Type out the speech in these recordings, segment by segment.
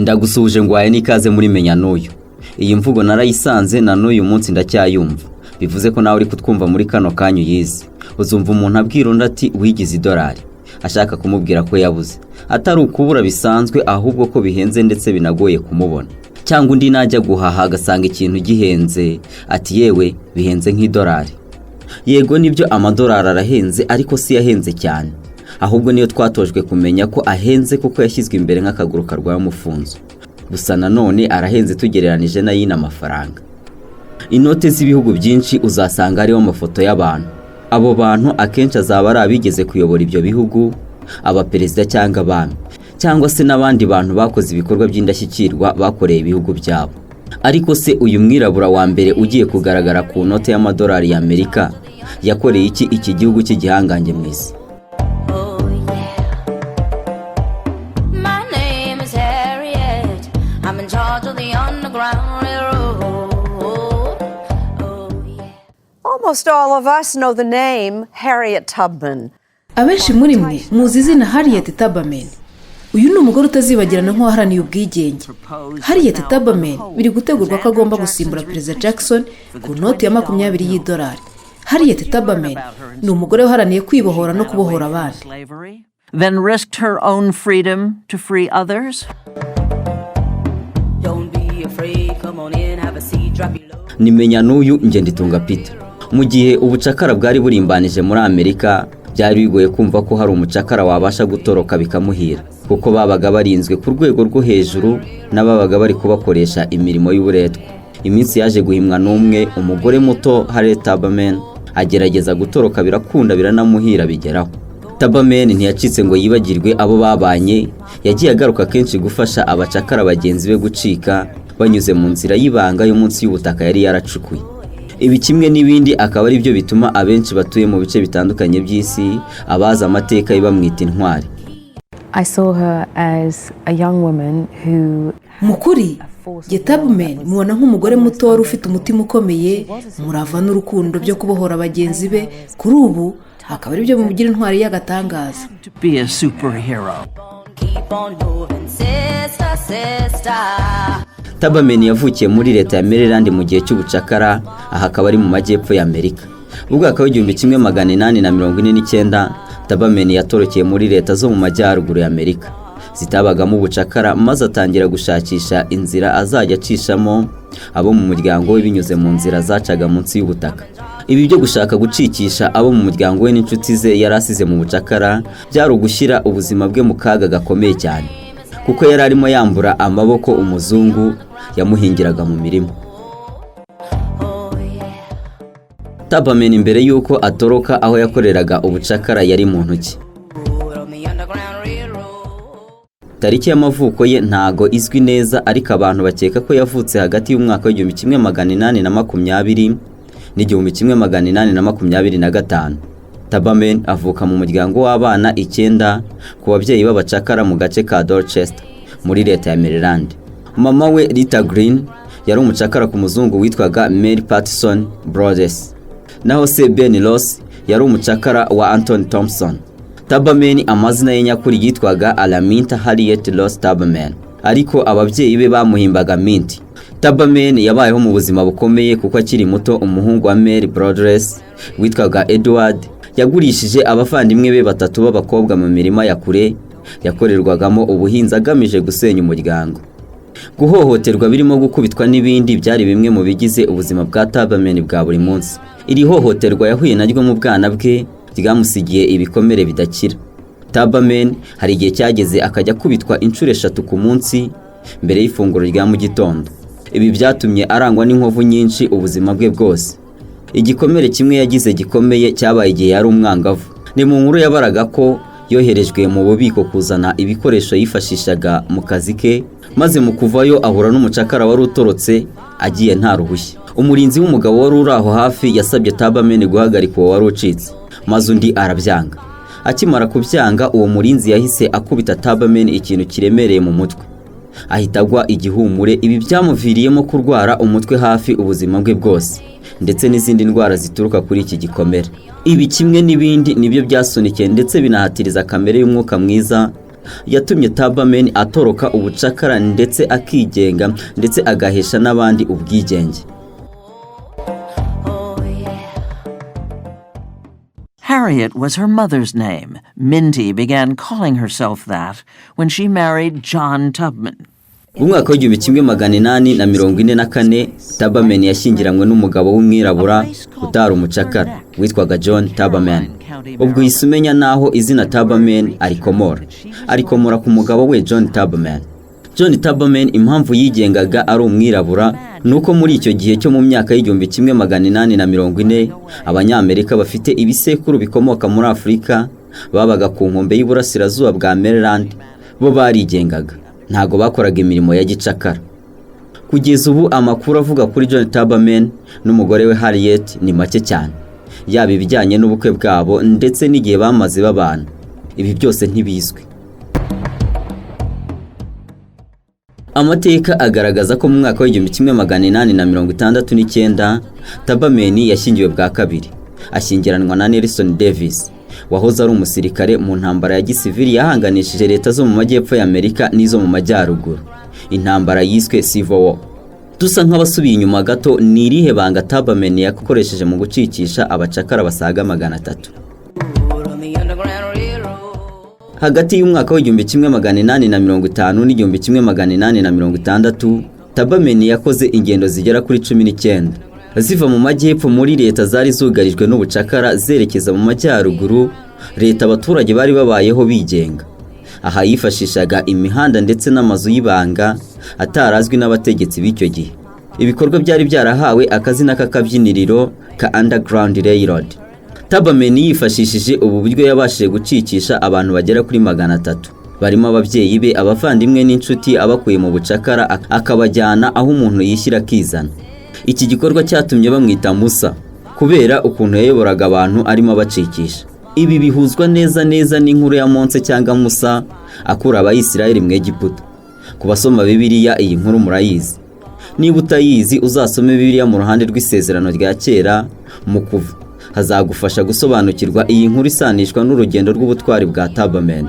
Ndagusuhuje ngo waye nikaze muri menya n'uyu. Iyi mvugo narayisanze na n'uyu munsi ndacyayumva. Bivuze ko nawe uri kutwumva muri kano kanyu yize. Uzumva umuntu abwira undi ati wigize idolari. Ashaka kumubwira ko yabuze. Atari ukubura bisanzwe ahubwo ko bihenze ndetse binagoye kumubona. Cyangwa undi najya guhaha agasanga ikintu gihenze ati yewe bihenze nk'idolari. Yego nibyo amadolari arahenze ariko si yahenze cyane. Ahubwo niyo twatojwe kumenya ko ahenze kuko yashyizwe imbere nk'akaguru karwaye umufunzo. Gusa nanone arahenze tugereranije n'ayina amafaranga. Inote z'ibihugu byinshi uzasanga hariho amafoto y'abantu. Abo bantu akenshi azaba ari abigeze kuyobora ibyo bihugu, abaperezida cyangwa abami, cyangwa se n'abandi bantu bakoze ibikorwa by'indashyikirwa bakoreye ibihugu byabo. Ariko se uyu mwirabura wa mbere ugiye kugaragara ku note y'amadolari y'Amerika yakoreye iki gihugu cy'igihangange mu isi? Almost all of us know the name Harriet Tubman. Abenshi muri mwe muzi izina Harriet Tubman. Uyu ni umugore utazibagirana nk'uwaharaniye ubwigenge. Harriet Tubman biri gutegurwa ko agomba gusimbura Prezida Jackson ku noti ya 20 y'idolari. Harriet Tubman ni umugore waharaniye kwibohora no kubohora abandi. Then risked her own freedom to free others. Don't be afraid, come on in, have a seat, drop your load. Nimenya n'uyu nge nditunga Peter. Mu gihe ubucakara bwari burimbanije muri Amerika, byari bigoye kumva ko hari umucakara wabasha gutoroka bikamuhira, kuko babaga barinzwe ku rwego rwo hejuru n'ababaga bari kubakoresha imirimo y'uburetwa. Iminsi yaje guhimwa n'umwe umugore muto Harriet Tubman agerageza gutoroka birakunda biranamuhira bigeraho. Tubman ntiyacitse ngo yibagirwe abo babanye, yagiye agaruka kenshi gufasha abacakara bagenzi be gucika banyuze mu nzira y'ibanga yo munsi y'ubutaka yari yaracukuye. Ibi kimwe n'ibindi akaba ari byo bituma abenshi batuye mu bice bitandukanye by'isi abaza amateka y'ibamwita intwari. I saw her as a young woman who Mukuri Tubman mubona nk'umugore muto wari ufite umutima ukomeye, umurava n'urukundo byo kubohora bagenzi be. Kuri ubu akaba ari byo bimugira intwari y'agatangaza. Be a superhero. Tubman yavukiye muri leta ya Maryland mu gihe cy'ubucakara, aha akaba ari mu majyepfo ya Amerika. Ubwo akaba 1849 Tubman yatorokeye muri leta zo mu majyaruguru ya Amerika zitabagamo ubucakara, maze atangira gushakisha inzira azajya acishamo abo mu muryango we binyuze mu nzira zacaga munsi y'ubutaka. Ibi byo gushaka gucikisha abo mu muryango we n'inshuti ze yarasize mu bucakara byari ugushyira ubuzima bwe mu kaga gakomeye cyane, kuko yari arimo yambura amaboko umuzungu yamuhingiraga mu mirimo. Tubman imbere yuko atoroka aho yakoreraga ubucakara yari mu ntoki. Tariki y'amavuko ye ntago izwi neza, ariko abantu bakeka ko yavutse hagati y'umwaka wa 1820 n'1825. Tubman avuka mu muryango w'abana 9 ku babyeyi b'abacakara mu gace ka Dorchester muri leta ya Maryland. Mama we Rita Green yari umucakara ku muzungu witwaga Mary Patterson Brothers, naho se Ben Ross yari umucakara wa Anthony Thompson. Tubman amazina ye nyakuri yitwaga Alaminta Harriet Ross Tubman, ariko ababyeyi be bamuhimbaga Mint. Tubman yabayeho mu buzima bukomeye kuko akiri muto umuhungu wa Mary Brothers witwaga Edward yagurishije abavandimwe be 3 b'abakobwa mu mirima ya kure yakorerwagamo ubuhinzi agamije gusenya umuryango. Guhohoterwa birimo gukubitwa n'ibindi byari bimwe mu bigize ubuzima bwa Tubman bwa buri munsi. Iri hohoterwa yahuye naryo mu bwana bwe ryamusigiye ibikomere bidakira. Tubman hari igihe cyageze akajya kubitwa inshuro 3 ku munsi mbere y'ifunguro rya mu gitondo. Ibi byatumye arangwa n'inkovu nyinshi ubuzima bwe bwose. Igikomere kimwe yagize gikomeye cyabaye igihe yari umwangavu. Ni mu nkuru yabaraga ko yoherejwe mu bubiko kuzana ibikoresho yifashishaga mu kazi ke, maze mu kuvayo ahura n'umucakara wari utorotse agiye nta ruhushya. Umurinzi w'umugabo wari uri aho hafi yasabye Tubman guhagarika uwo wari ucitse, maze undi arabyanga. Akimara kubyanga, uwo murinzi yahise akubita Tubman ikintu kiremereye mu mutwe, ahita agwa igihumure. Ibi byamuviriyemo kurwara umutwe hafi ubuzima bwe bwose, ndetse n'izindi ndwara zituruka kuri iki gikomere. Ibi kimwe n'ibindi nibyo byasunikiye ndetse binahatiriza kamere y'umwuka mwiza yatumye Tubman atoroka ubucakara ndetse akigenga ndetse agahesha n'abandi ubwigenge. Harriet was her mother's name. Minty began calling herself that when she married John Tubman. Mu mwaka w'1844 Tubman yashyingiranywe n'umugabo w'umwirabura utari umucakara witwaga John Tubman. Ubwo yisumenya naho izina Tubman arikomora ku mugabo we John Tubman. John Tubman impamvu yigengaga ari umwirabura nuko muri icyo gihe cyo mu myaka y'1840 abanyamerika bafite ibisekuru bikomoka muri Afrika babaga ku nkombe y'Iburasirazuba bwa Maryland bo barigengaga, ntago bakoraga imirimo ya gicakara. Kugeza ubu amakuru avuga kuri John Tubman n'umugore we Harriet ni make cyane, yaba ibijyanye n'ubukwe bwabo ndetse n'igihe bamaze babana. Ibi byose ntibizwi. Amateka agaragaza ko mu mwaka w'1869 Tubman yashyingiwe bwa kabiri, ashyingiranwa na Nelson Davis wahoze ari umusirikare mu ntambara ya gisivili yahanganishije leta zo mu majyepfo ya Amerika n'izo mu majyaruguru, intambara yiswe Civil War. Dusa nk'abasubiye inyuma gato, ni irihe banga Tubman yakoresheje mu gucikisha abacakara basaga 300? Hagati y'umwaka w'1850 n'1860 Tubman yakoze ingendo zigera kuri 19 ziva mu majyepfo muri leta zari zugarijwe n'ubucakara zerekeza mu majyaruguru leta abaturage bari babayeho bigenga. Aha yifashishaga imihanda ndetse n'amazu y'ibanga atarazwi n'abategetsi b'icyo gihe. Ibikorwa byari byarahawe akazina k'akabyiniriro ka Underground Railroad. Tubman yifashishije ubu buryo yabashije gucikisha abantu bagera kuri 300, barimo ababyeyi be, abavandimwe n'inshuti abakuye mu bucakara akabajyana aho umuntu yishyira akizana. Iki gikorwa cyatumye bamwita Musa kubera ukuntu yayoboraga abantu arimo abacikisha. Ibi bihuzwa neza n'inkuru ya Mose cyangwa Musa akura abayisiraheli mu Egiputa. Ku basoma Bibiliya iyi nkuru murayizi. Niba utayizi uzasome Bibiliya mu ruhande rw'isezerano rya kera mu Kuva, hazagufasha gusobanukirwa iyi nkuru isanishwa n'urugendo rw'ubutwari bwa Tubman.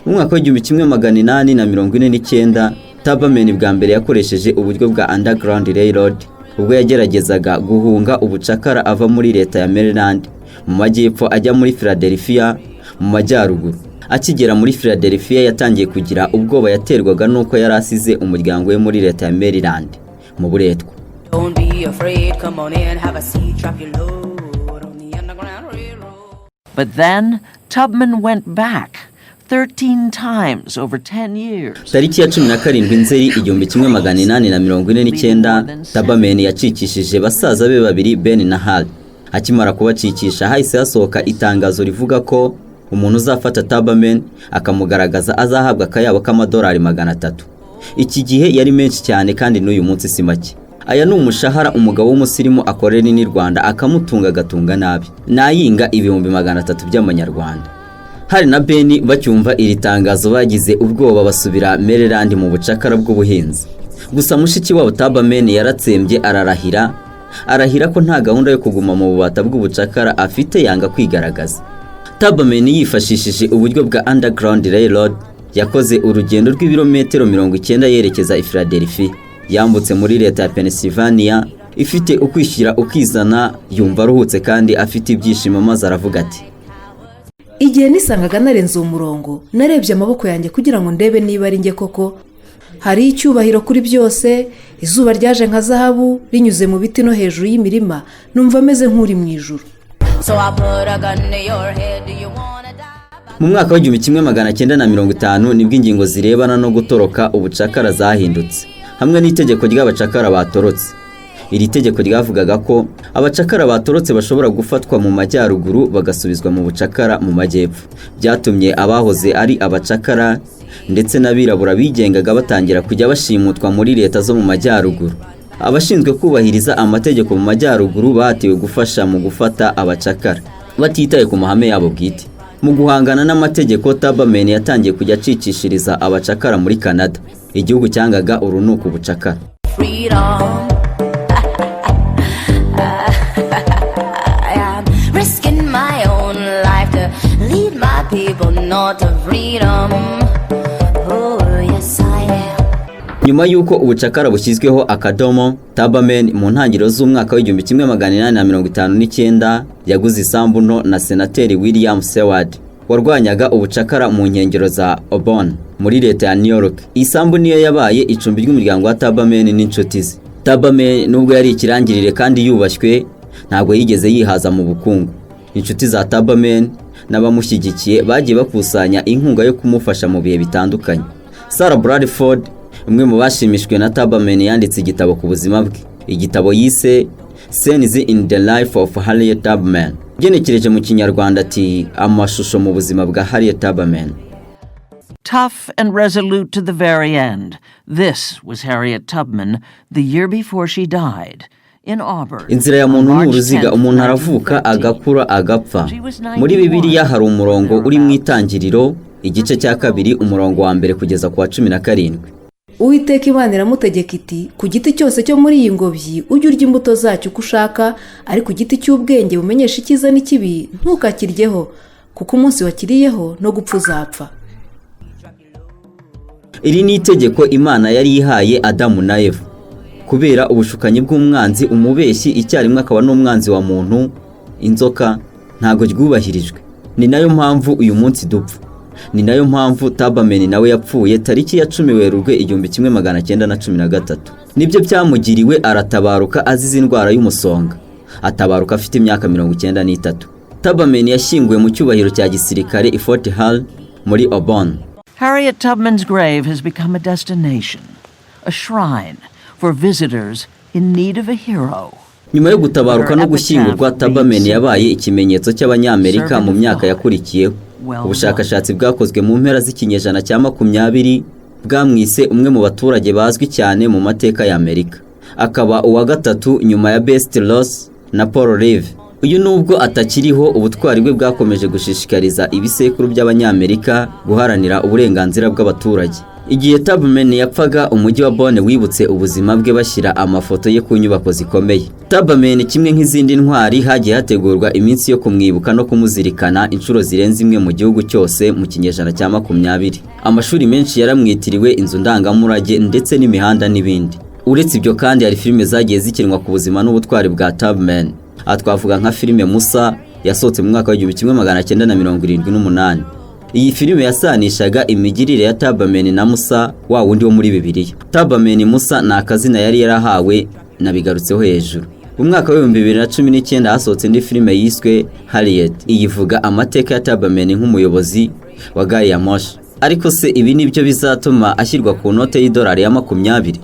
Mu mwaka w'1849 Tubman bwa mbere yakoresheje uburyo bwa Underground Railroad ubwo yageragezaga guhunga ubucakara ava muri leta ya Maryland mu majyepfo ajya muri Philadelphia mu majyaruguru. Akigera muri Philadelphia yatangiye kugira ubwoba yaterwaga nuko yari asize umuryango we muri leta ya Maryland mu buretwa. Don't be afraid, come on in, have a seat, drop your load on the Underground Railroad. But then Tubman went back 13 times over 10 years. Tariki ya 17 Nzeri 1849 Tubman yacikishije basaza be babiri Ben na Hal. Akimara kubacikisha hahise hasohoka itangazo rivuga ko umuntu uzafata Tubman akamugaragaza azahabwa akayabo k'amadolari 300. Iki gihe yari menshi cyane kandi n'uyu munsi si make. Aya ni umushahara umugabo w'umusirimu akorera ni Rwanda akamutunga gatunga nabi, nayinga 300 by'amanyarwanda. Hari na Ben bacyumva iri tangazo bagize ubwoba basubira Maryland mu bucakara bw'ubuhinzi. Gusa mushiki wabo Tubman yaratsembye arahira ko nta gahunda yo kuguma mu bubata bw'ubucakara afite, yanga kwigaragaza. Tubman yifashishije uburyo bwa Underground Railroad yakoze urugendo rw'ibirometero 90 yerekeza i Philadelphia. Yambutse muri leta ya Pennsylvania ifite ukwishyira ukizana, yumva aruhutse kandi afite ibyishimo maze aravuga ati, igihe nisangaga narenze umurongo narebye amaboko yanjye kugira ngo ndebe niba ari nge koko. Hari icyubahiro kuri byose, izuba ryaje nka zahabu rinyuze mu biti no hejuru y'imirima, numva ameze nk'uri mu ijuru. Mu mwaka w'1950 nibwo ingingo zirebana no gutoroka ubucakara zahindutse hamwe n'itegeko ry'abacakara batorotse. Iri tegeko ryavugaga ko abacakara batorotse bashobora gufatwa mu majyaruguru bagasubizwa mu bucakara mu majyepfo. Byatumye abahoze ari abacakara ndetse n'abirabura bigengaga batangira kujya bashimutwa muri leta zo mu majyaruguru. Abashinzwe kubahiriza amategeko mu majyaruguru bahatiwe gufasha mu gufata abacakara batitaye ku mahame yabo bwite. Mu guhangana n'amategeko, Tubman yatangiye kujya acikishiriza abacakara muri Canada, igihugu cyangaga urunuka ubucakara. Risking my own life to leave my people not of freedom. Oh, yes, I am. nyuma y'uko ubucakara bushyizweho akadomo, Tubman mu ntangiriro z'umwaka w'igihumbi kimwe magana inani na mirongo itanu n'icyenda yaguze isambu nto na senateri William Seward warwanyaga ubucakara mu nkengero za Auburn muri leta ya New York. Isambu niyo yabaye icumbi ry'umuryango wa Tubman n'inshuti ze. Tubman nubwo yari ikirangirire kandi yubashywe, ntabwo yigeze yihaza mu bukungu. Inshuti za Tubman n'abamushyigikiye bagiye bakusanya inkunga yo kumufasha mu bihe bitandukanye. Sarah Bradford, umwe mu bashimishwe na Tubman, yanditse igitabo ku buzima bwe. Igitabo yise Scenes in the Life of Harriet Tubman. Genekereje mu Kinyarwanda ati amashusho mu buzima bwa Harriet Tubman. Tough and resolute to the very end, this was Harriet Tubman the year before she died. In Auburn, inzira ya muntu n'uruziga, umuntu aravuka agakura agapfa. Muri Bibiliya hari umurongo uri mu Itangiriro igice cya 2 umurongo wa mbere kugeza ku wa 17. Uwiteka Imana iramutegeka iti, ku giti cyose cyo muri iyi ngobyi ujye urya imbuto zacyo uko ushaka, ariko igiti cy'ubwenge bumenyesha icyiza n'ikibi ntukakiryeho, kuko umunsi wakiriyeho no gupfa uzapfa. Iri ni itegeko Imana yari ihaye Adamu na Eva. Kubera ubushukanyi bw'umwanzi, umubeshyi icyarimwe akaba n'umwanzi wa muntu, inzoka, ntago ryubahirijwe. Ni nayo mpamvu uyu munsi dupfa. Ni nayo mpamvu Tubman nawe yapfuye tariki ya 10 Werurwe 1913. Nibyo byamugiriwe, aratabaruka azize indwara y'umusonga. Atabaruka afite imyaka 93. Tubman yashyinguwe mu cyubahiro cya gisirikare i Fort Hall muri Auburn. Harriet Tubman's grave has become a destination, a shrine for visitors in need of a hero. Nyuma yo gutabaruka no gushyingurwa, Tubman yabaye ikimenyetso cy'Abanyamerika mu myaka yakurikiyeho. Ubushakashatsi bwakozwe mu mpera z'ikinyejana cya 20 bwamwise umwe mu baturage bazwi cyane mu mateka ya Amerika. Akaba uwa gatatu nyuma ya Best Ross na Paul Reeve. Uyu nubwo atakiriho, ubutwari bwe bwakomeje gushishikariza ibisekuru by'Abanyamerika guharanira uburenganzira bw'abaturage. Igihe Tubman yapfaga, umujyi wa Bonn wibutse ubuzima bwe bashyira amafoto ye ku nyubako zikomeye. Tubman kimwe nk'izindi ntwari hagiye hategurwa iminsi yo kumwibuka no kumuzirikana inshuro zirenze imwe mu gihugu cyose mu kinyejana cya 20. Amashuri menshi yaramwitiriwe, inzu ndangamurage ndetse n'imihanda n'ibindi. Uretse ibyo kandi hari filime zagiye zikinwa ku buzima n'ubutwari bwa Tubman. Twavuga nka filime Musa yasohotse mu mwaka wa 1978. Iyi filime yasanishaga imigirire ya Tubman na Musa, wa wundi wo muri Bibiliya. Tubman Musa ni akazina yari yarahawe, nabigarutseho hejuru. Mu mwaka wa 2019 hasohotse indi filime yiswe Harriet. Iyivuga amateka ya Tubman nk'umuyobozi wa gari ya moshi. Ariko se ibi nibyo bizatuma ashyirwa ku note y'idolari ya 20?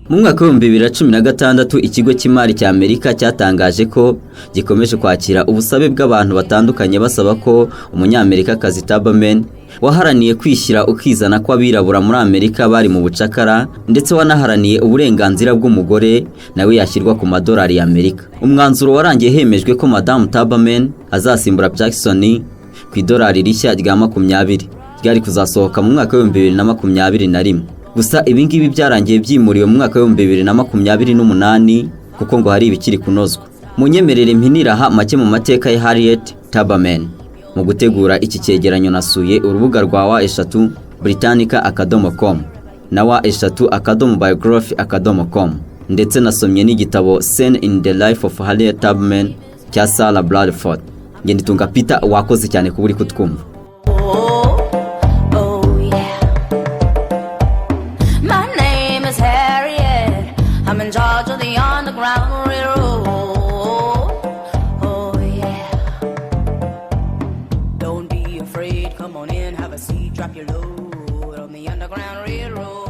Mu mwaka wa 2016 ikigo cy'imari cya Amerika cyatangaje ko gikomeje kwakira ubusabe bw'abantu batandukanye basaba ko Umunyamerikakazi Tubman waharaniye kwishyira ukizana kw'abirabura muri Amerika bari mu bucakara, ndetse wanaharaniye uburenganzira bw'umugore, nawe yashyirwa ku madolari ya Amerika. Umwanzuro warangiye hemejwe ko Madame Tubman azasimbura Jackson ku idolari rishya rya 20 ryari kuzasohoka mu mwaka wa 2021. Gusa ibingibi byarangiye byimuriwe mu mwaka wa 2028 kuko ngo hari ibikiri kunozwa. Munyemerere mpiniraha make mu mateka ya Harriet Tubman. Mu gutegura iki cyegeranyo nasuye urubuga rwa wa britannica.com na wa biography.com, ndetse nasomye n'igitabo Scene in the Life of Harriet Tubman cya Sarah Bradford. Nge nditunga Peter, wakoze cyane kuburi kutwumva. I'm in charge of the Underground Railroad. Oh yeah. Don't be afraid, come on in, have a seat, drop your load on the Underground Railroad.